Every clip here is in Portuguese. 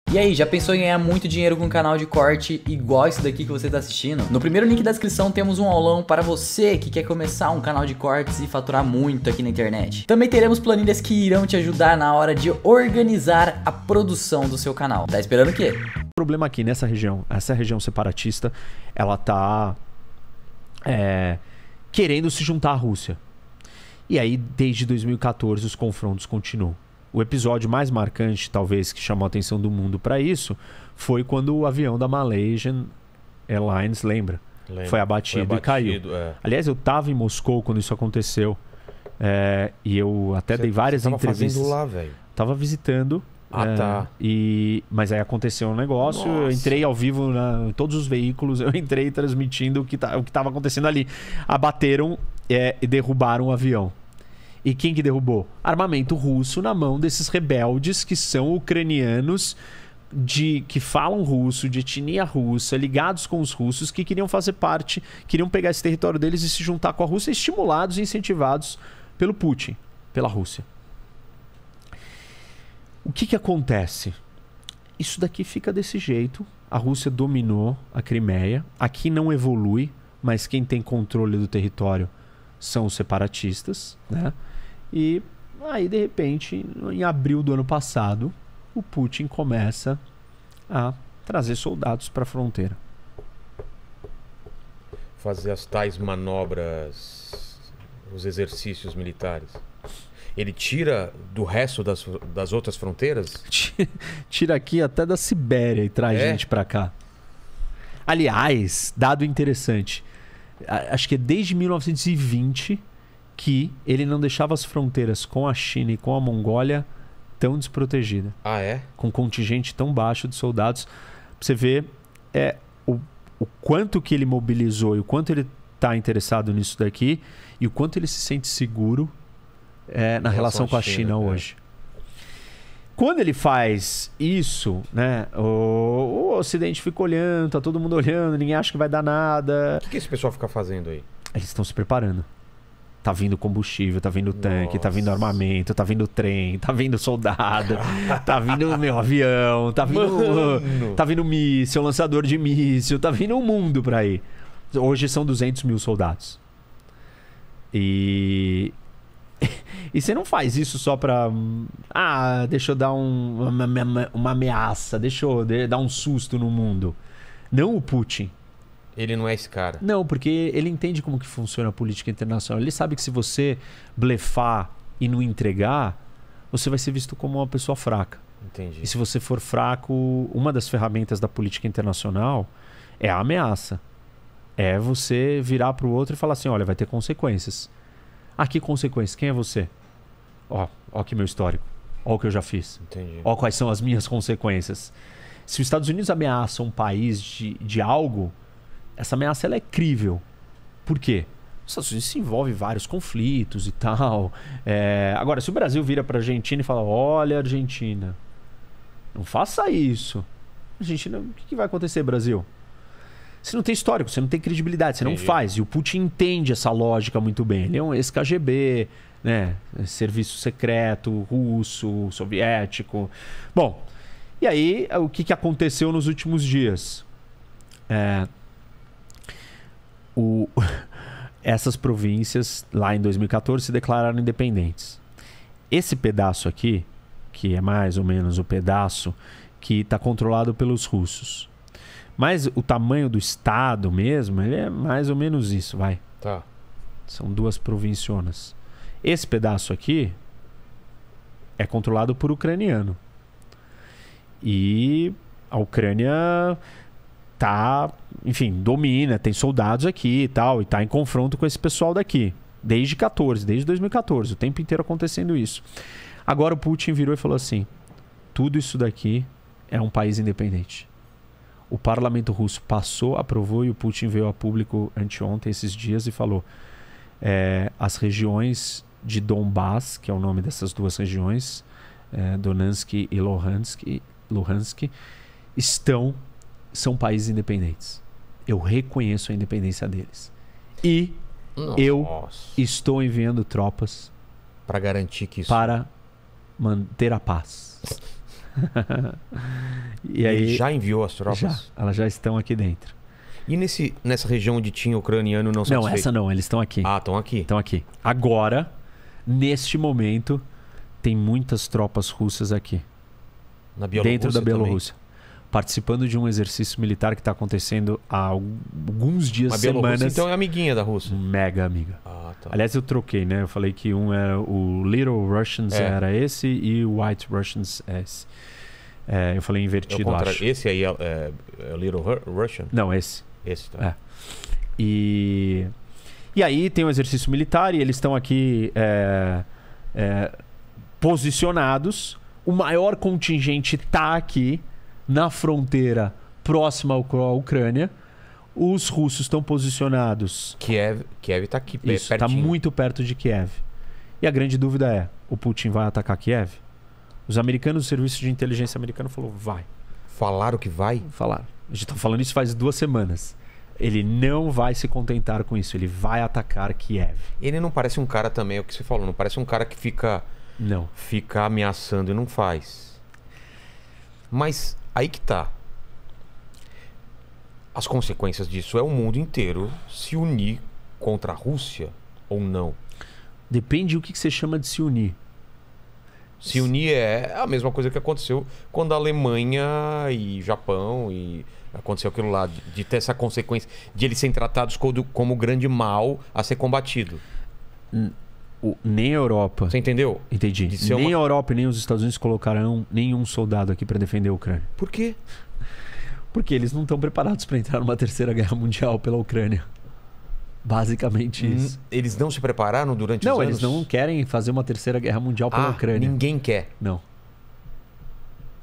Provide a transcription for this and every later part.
E aí, já pensou em ganhar muito dinheiro com um canal de corte igual esse daqui que você está assistindo? No primeiro link da descrição temos um aulão para você que quer começar um canal de cortes e faturar muito aqui na internet. Também teremos planilhas que irão te ajudar na hora de organizar a produção do seu canal. Tá esperando o quê? O problema aqui nessa região, essa região separatista, ela tá querendo se juntar à Rússia. E aí, desde 2014, os confrontos continuam. O episódio mais marcante, talvez, que chamou a atenção do mundo para isso, foi quando o avião da Malaysian Airlines, lembra? Foi abatido e caiu. Aliás, eu estava em Moscou quando isso aconteceu. E eu até dei várias entrevistas. Você tava fazendo lá, velho? Tava visitando. Tá. Mas aí aconteceu um negócio. Nossa. Eu entrei ao vivo em todos os veículos. Eu entrei transmitindo o que estava acontecendo ali. Abateram e derrubaram o avião. E quem que derrubou? Armamento russo na mão desses rebeldes que são ucranianos, que falam russo, de etnia russa, ligados com os russos, que queriam fazer parte, queriam pegar esse território deles e se juntar com a Rússia, estimulados e incentivados pelo Putin, pela Rússia. O que acontece? Isso daqui fica desse jeito. A Rússia dominou a Crimeia. Aqui não evolui, mas quem tem controle do território são os separatistas, né? E aí, de repente, em abril do ano passado, o Putin começa a trazer soldados para a fronteira. Fazer as tais manobras, os exercícios militares. Ele tira do resto das outras fronteiras? Tira aqui até da Sibéria e traz gente para cá. Aliás, dado interessante, acho que é desde 1920 que ele não deixava as fronteiras com a China e com a Mongólia tão desprotegidas. Ah, é? Com um contingente tão baixo de soldados. Pra você ver o quanto que ele mobilizou e o quanto ele está interessado nisso daqui e o quanto ele se sente seguro na relação com a China hoje. Quando ele faz isso, né, o Ocidente fica olhando, tá todo mundo olhando, ninguém acha que vai dar nada. O que esse pessoal fica fazendo aí? Eles estão se preparando. Tá vindo combustível, tá vindo tanque, tá vindo armamento, tá vindo trem, tá vindo soldado, tá vindo avião, tá vindo míssil, lançador de míssil, tá vindo um mundo pra ir. Hoje são 200 mil soldados. E você não faz isso só pra... deixa eu dar uma ameaça, deixa eu dar um susto no mundo. Não o Putin. Ele não é esse cara. Não, porque ele entende como que funciona a política internacional. Ele sabe que se você blefar e não entregar, você vai ser visto como uma pessoa fraca. Entendi. E se você for fraco, uma das ferramentas da política internacional é a ameaça. É você virar para o outro e falar assim, olha, vai ter consequências. Que consequências? Quem é você? Ó aqui meu histórico. Ó o que eu já fiz. Entendi. Ó quais são as minhas consequências. Se os Estados Unidos ameaçam um país de algo, essa ameaça ela é crível. Por quê? Os Estados Unidos se envolve em vários conflitos e tal. Agora, se o Brasil vira para a Argentina e fala, olha, Argentina, não faça isso. Argentina, o que vai acontecer, Brasil? Você não tem histórico, você não tem credibilidade, você não faz. E o Putin entende essa lógica muito bem. Ele é um ex-KGB, né? Serviço secreto, russo, soviético. Bom, e aí o que aconteceu nos últimos dias? Essas províncias, lá em 2014, se declararam independentes. Esse pedaço aqui, que é mais ou menos o pedaço que está controlado pelos russos. Mas o tamanho do estado mesmo, ele é mais ou menos isso, vai. Tá. São 2 provincionas. Esse pedaço aqui é controlado por ucraniano. E a Ucrânia domina, tem soldados aqui e tal, e tá em confronto com esse pessoal daqui. Desde 2014, o tempo inteiro acontecendo isso. Agora o Putin virou e falou assim, tudo isso daqui é um país independente. O parlamento russo aprovou e o Putin veio a público anteontem, esses dias, e falou as regiões de Donbass, que é o nome dessas 2 regiões, Donetsk e Luhansk, são países independentes. Eu reconheço a independência deles. E eu estou enviando tropas para garantir que isso... para manter a paz. E aí, Ele já enviou as tropas? já, elas já estão aqui dentro. E nessa região onde tinha ucraniano não satisfeito? Não, essa não, eles estão aqui. Ah, estão aqui. Estão aqui. Agora, neste momento, tem muitas tropas russas aqui. Na Bielorrússia dentro da também? Bielorrússia. Participando de um exercício militar que está acontecendo há alguns dias, Mas Bielorrússia, semanas. então é amiguinha da Rússia. Mega amiga. Ah, tá. Aliás, eu troquei, né? Eu falei que um era o Little Russians era esse e o White Russians é esse. Eu falei invertido, acho. Esse aí é Little Russian? Não, esse. Esse, tá. É. E aí tem um exercício militar e eles estão aqui posicionados. O maior contingente está aqui na fronteira próxima à Ucrânia. Os russos estão posicionados. Kiev está aqui, Isso, pertinho. está muito perto de Kiev. E a grande dúvida é, o Putin vai atacar Kiev? Os americanos, o serviço de inteligência americano falou, vai. Falaram que vai? Falaram. A gente está falando isso faz 2 semanas. Ele não vai se contentar com isso. Ele vai atacar Kiev. Ele não parece um cara também, é o que você falou, não parece um cara que fica ameaçando e não faz. Mas aí que tá. As consequências disso é o mundo inteiro se unir contra a Rússia ou não. Depende do que você chama de se unir. Se unir é a mesma coisa que aconteceu quando a Alemanha e Japão e aconteceu aquilo lá, de ter essa consequência de eles serem tratados como grande mal a ser combatido. Nem a Europa. Você entendeu? Entendi. Nem a Europa e nem os Estados Unidos colocarão nenhum soldado aqui para defender a Ucrânia. Por quê? Porque eles não estão preparados para entrar numa terceira guerra mundial pela Ucrânia. Basicamente isso. Eles não se prepararam durante os anos? Não, eles não querem fazer uma terceira guerra mundial pela Ucrânia. Ninguém quer. Não.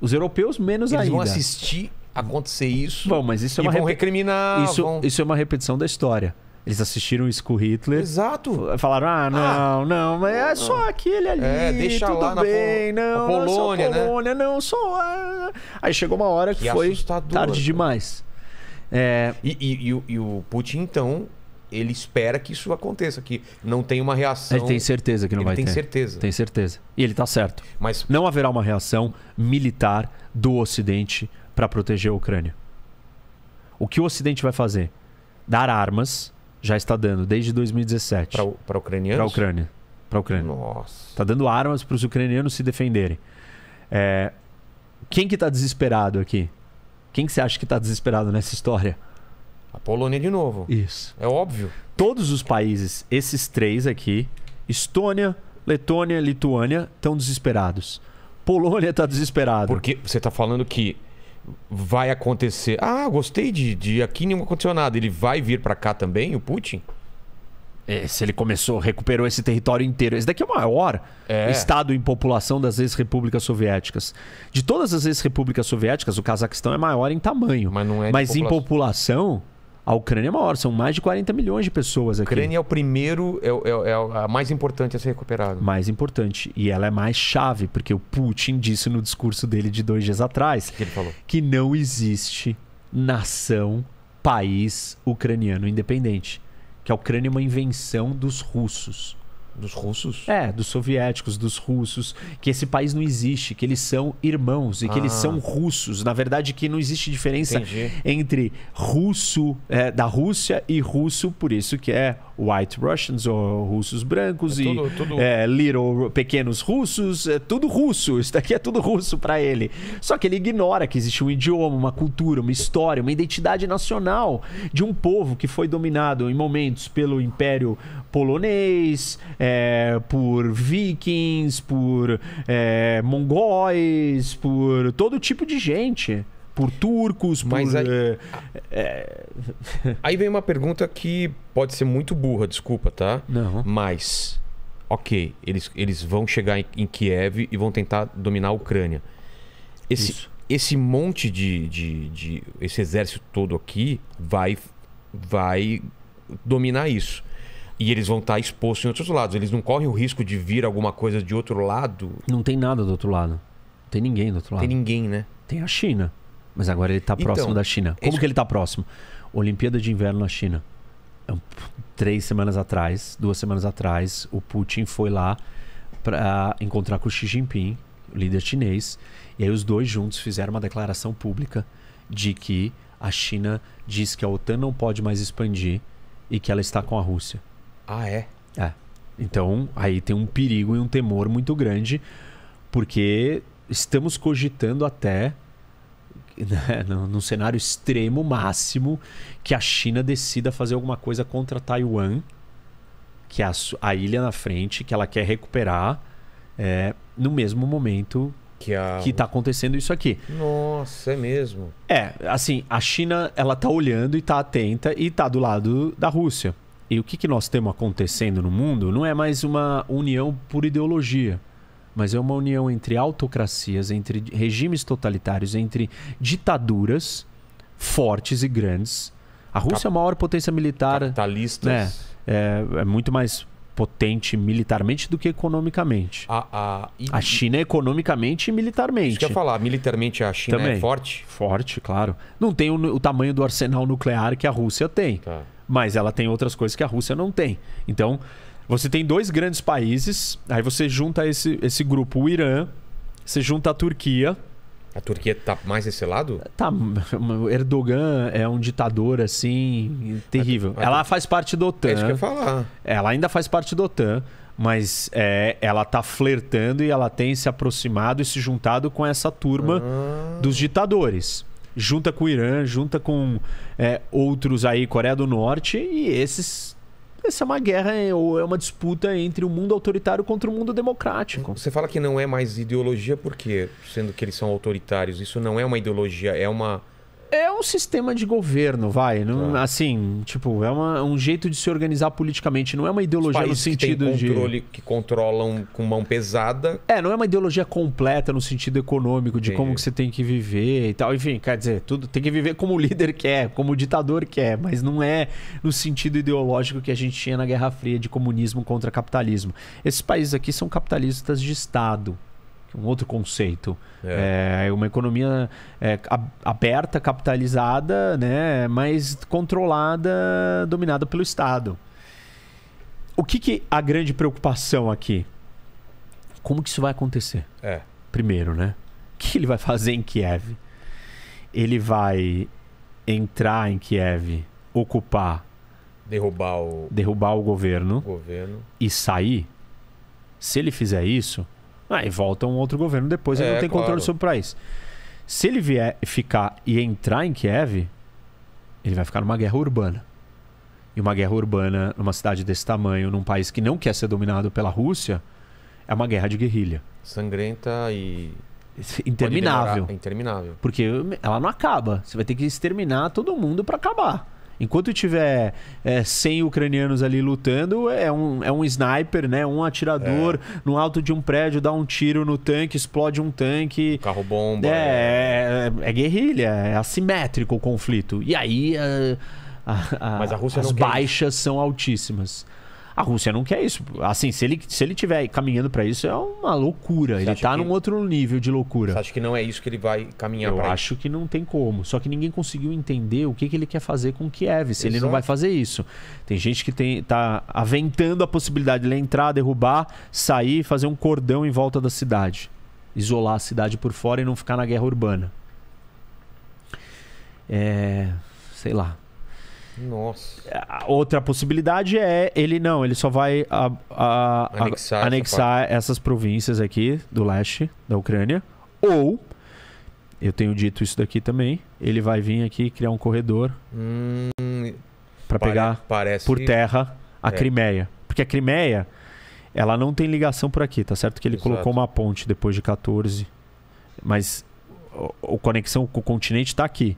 Os europeus menos eles ainda. Eles vão assistir acontecer isso. Bom, mas isso é vão recriminar. Isso é uma repetição da história. Eles assistiram isso com Hitler. Exato. Falaram, não, mas é só aquele ali. Deixa tudo lá bem, na Polônia, não é só Polônia, né? Não, só. Aí chegou uma hora que foi assustador, tarde demais. E o Putin, então, ele espera que isso aconteça, que não tenha uma reação. Ele tem certeza que não vai ter. Ele tem certeza. Tem certeza. E ele tá certo. Mas não haverá uma reação militar do Ocidente para proteger a Ucrânia. O que o Ocidente vai fazer? Dar armas, já está dando desde 2017. Para ucranianos? Para a Ucrânia. Nossa. Está dando armas para os ucranianos se defenderem. Quem que está desesperado aqui? Quem que você acha que está desesperado nessa história? A Polônia de novo. Isso. É óbvio. Todos os países, esses 3 aqui, Estônia, Letônia, Lituânia, estão desesperados. Polônia está desesperado. Porque você está falando que vai acontecer... gostei de aqui não aconteceu nada. Ele vai vir para cá também, o Putin? Se ele recuperou esse território inteiro. Esse daqui é o maior estado em população das ex-repúblicas soviéticas. De todas as ex-repúblicas soviéticas, o Cazaquistão é maior em tamanho. Mas não é Mas em população, a Ucrânia é maior. São mais de 40 milhões de pessoas aqui. A Ucrânia é o primeiro, é a mais importante a ser recuperada. Mais importante. E ela é mais chave, porque o Putin disse no discurso dele de 2 dias atrás que ele falou? Que não existe nação, país ucraniano independente. Que a Ucrânia é uma invenção dos russos. Dos russos? Dos soviéticos, dos russos. Que esse país não existe, que eles são irmãos e que eles são russos. Na verdade, que não existe diferença entre russo, da Rússia e russo, por isso que é White Russians ou russos brancos tudo... little pequenos russos, é tudo russo. Isso daqui é tudo russo para ele. Só que ele ignora que existe um idioma, uma cultura, uma história, uma identidade nacional de um povo que foi dominado em momentos pelo Império Polonês, por vikings, por mongóis, por todo tipo de gente. Por turcos, mas aí vem uma pergunta que pode ser muito burra, desculpa, tá? Não. Mas, ok, eles vão chegar em Kiev e vão tentar dominar a Ucrânia. Esse monte esse exército todo aqui vai dominar isso. E eles vão estar expostos em outros lados. Eles não correm o risco de vir alguma coisa de outro lado? Não tem nada do outro lado. Não tem ninguém do outro lado. Tem ninguém, né? Tem a China. Mas agora ele está próximo da China. Como que ele está próximo? Olimpíada de Inverno na China. 2 semanas atrás, o Putin foi lá para encontrar com o Xi Jinping. o líder chinês. E aí os dois juntos fizeram uma declaração pública de que a China diz que a OTAN não pode mais expandir e que ela está com a Rússia. Ah, é? É. Então, aí tem um perigo e um temor muito grande, porque estamos cogitando até, né, num cenário extremo máximo, que a China decida fazer alguma coisa contra Taiwan, que é a ilha na frente, que ela quer recuperar no mesmo momento que está acontecendo isso aqui. Nossa, é mesmo. Assim, a China, ela tá olhando e tá atenta e tá do lado da Rússia. E o que nós temos acontecendo no mundo não é mais uma união por ideologia, mas é uma união entre autocracias, entre regimes totalitários, entre ditaduras fortes e grandes. A Rússia é a maior potência militar. Capitalistas. Né? É muito mais potente militarmente do que economicamente. A China é economicamente e militarmente. Isso que eu ia falar, militarmente a China também é forte? Forte, claro. Não tem o tamanho do arsenal nuclear que a Rússia tem. Tá. Mas ela tem outras coisas que a Rússia não tem. Então, você tem dois grandes países, aí você junta esse grupo, o Irã, você junta a Turquia. A Turquia tá mais desse lado? Tá, o Erdogan é um ditador, assim, terrível. Ela faz parte da OTAN. É isso que eu ia falar. Ela ainda faz parte da OTAN, mas ela tá flertando e ela tem se aproximado e se juntado com essa turma dos ditadores. Junta com o Irã, junta com outros aí, Coreia do Norte, e essa é uma guerra ou é uma disputa entre o mundo autoritário contra o mundo democrático. Você fala que não é mais ideologia, por quê? Sendo que eles são autoritários. Isso não é uma ideologia, é uma... É um sistema de governo, vai. Não, assim, tipo, é um jeito de se organizar politicamente. Não é uma ideologia no sentido que controlam com mão pesada. Não é uma ideologia completa no sentido econômico de como que você tem que viver e tal. Enfim, quer dizer, tudo tem que viver como o líder quer, como o ditador quer, mas não é no sentido ideológico que a gente tinha na Guerra Fria de comunismo contra capitalismo. Esses países aqui são capitalistas de Estado. Um outro conceito. É uma economia aberta, capitalizada, né, mas controlada, dominada pelo Estado. O que a grande preocupação aqui? Como que isso vai acontecer? Primeiro, né? O que ele vai fazer em Kiev? Ele vai entrar em Kiev, ocupar, derrubar o governo e sair? Se ele fizer isso, aí volta um outro governo depois, ele não tem controle sobre o país. Se ele vier ficar e entrar em Kiev, ele vai ficar numa guerra urbana. E uma guerra urbana numa cidade desse tamanho, num país que não quer ser dominado pela Rússia, é uma guerra de guerrilha. Sangrenta e... interminável. Interminável. Porque ela não acaba. Você vai ter que exterminar todo mundo para acabar. Enquanto tiver 100 ucranianos ali lutando, é um sniper, né? Um atirador no alto de um prédio, dá um tiro no tanque, explode um tanque. Carro-bomba. É guerrilha, é assimétrico o conflito. E aí Mas a Rússia as não baixas são altíssimas. A Rússia não quer isso. Assim, se ele estiver caminhando para isso, é uma loucura. Ele tá num outro nível de loucura. Você acha que não é isso que ele vai caminhar para? Eu acho que não tem como. Só que ninguém conseguiu entender o que ele quer fazer com Kiev, se ele não vai fazer isso. Tem gente que tá aventando a possibilidade de ele entrar, derrubar, sair, fazer um cordão em volta da cidade. Isolar a cidade por fora e não ficar na guerra urbana. Sei lá. Nossa. Outra possibilidade é ele só vai anexar essas províncias aqui do leste da Ucrânia. Ou, eu tenho dito isso daqui também, ele vai vir aqui criar um corredor para pegar por terra a Crimeia. Porque a Crimeia, ela não tem ligação por aqui, tá certo? Que ele colocou uma ponte depois de 14, mas a conexão com o continente está aqui.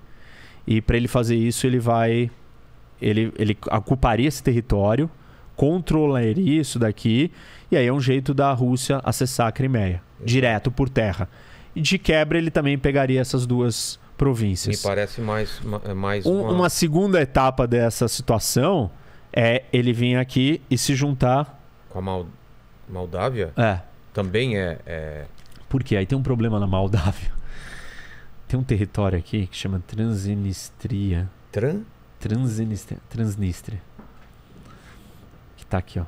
E para ele fazer isso, ele ocuparia esse território, controlaria isso daqui, e aí é um jeito da Rússia acessar a Crimeia, direto por terra. E de quebra ele também pegaria essas duas províncias. Me parece mais uma segunda etapa dessa situação é ele vir aqui e se juntar... Com a Moldávia? Também é... Porque aí tem um problema na Moldávia. Tem um território aqui que chama Transnistria. Transnistria. Que tá aqui, ó.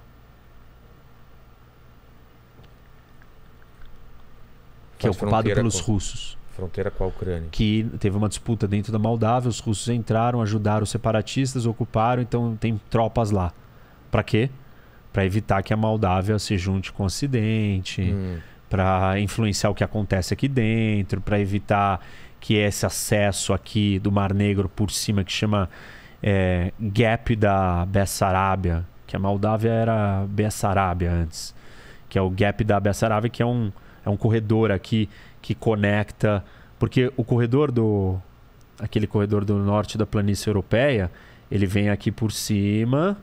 que é ocupado pelos russos. Fronteira com a Ucrânia. Que teve uma disputa dentro da Moldávia, os russos entraram, ajudaram os separatistas, ocuparam, então tem tropas lá. Para quê? Para evitar que a Moldávia se junte com o Ocidente, para influenciar o que acontece aqui dentro, para evitar que esse acesso aqui do Mar Negro por cima, que chama Gap da Bessarábia, que a Moldávia era Bessarábia antes, que é o Gap da Bessarábia, que é um corredor aqui que conecta, porque o corredor aquele corredor do norte da planície europeia, ele vem aqui por cima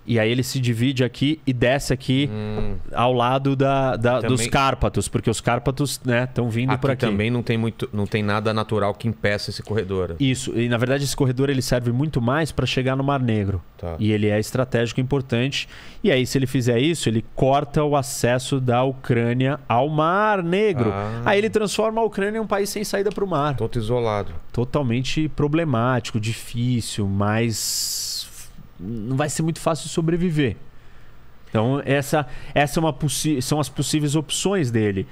e aí ele se divide aqui e desce aqui ao lado dos Cárpatos, porque os Cárpatos, né, estão vindo por aqui. Também não tem nada natural que impeça esse corredor. Isso, e na verdade esse corredor ele serve muito mais para chegar no Mar Negro. Tá. E ele é estratégico importante. E aí, se ele fizer isso, ele corta o acesso da Ucrânia ao Mar Negro. Aí ele transforma a Ucrânia em um país sem saída para o mar. Todo isolado. Totalmente problemático, difícil, mas não vai ser muito fácil sobreviver. Então, essa são as possíveis opções dele.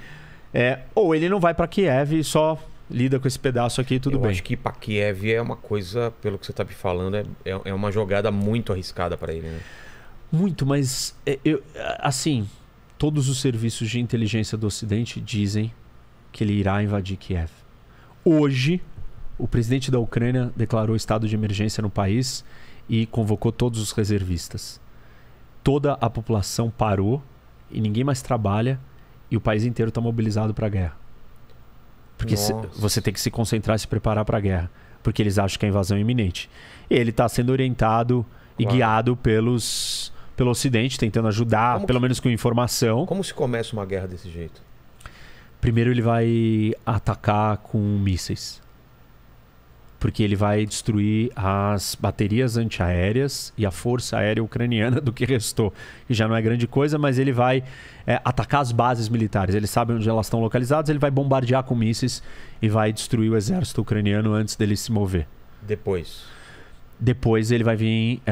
Ou ele não vai para Kiev e só lida com esse pedaço aqui e tudo bem. Eu acho que para Kiev é uma coisa, pelo que você está me falando, é uma jogada muito arriscada para ele, né? Muito, mas assim, todos os serviços de inteligência do Ocidente dizem que ele irá invadir Kiev. Hoje, o presidente da Ucrânia declarou estado de emergência no país e convocou todos os reservistas. Toda a população parou e ninguém mais trabalha e o país inteiro está mobilizado para a guerra. Porque você tem que se concentrar e se preparar para a guerra, porque eles acham que a invasão é iminente. E ele está sendo orientado e guiado pelo Ocidente, tentando ajudar, pelo menos com informação. Como se começa uma guerra desse jeito? Primeiro ele vai atacar com mísseis. Porque ele vai destruir as baterias antiaéreas e a força aérea ucraniana do que restou. Que já não é grande coisa, mas ele vai atacar as bases militares. Ele sabe onde elas estão localizadas, ele vai bombardear com mísseis e vai destruir o exército ucraniano antes dele se mover. Depois ele vai vir,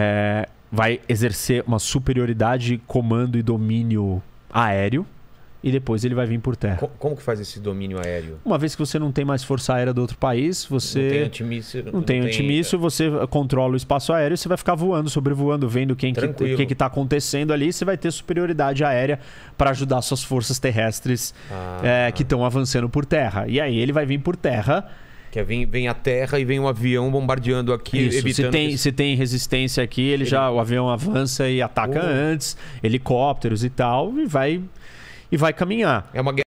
vai exercer uma superioridade, comando e domínio aéreo. E depois ele vai vir por terra. Como que faz esse domínio aéreo? Uma vez que você não tem mais força aérea do outro país, você... Não tem antimíssil. Não tem antimíssil, você controla o espaço aéreo e você vai ficar voando, sobrevoando, vendo o que está acontecendo ali. Você vai ter superioridade aérea para ajudar suas forças terrestres que estão avançando por terra. E aí ele vai vir por terra... Que vem a terra e vem um avião bombardeando aqui, Isso, evitando... Se tem resistência aqui, o avião avança e ataca antes, helicópteros e tal, e vai caminhar. É uma guerra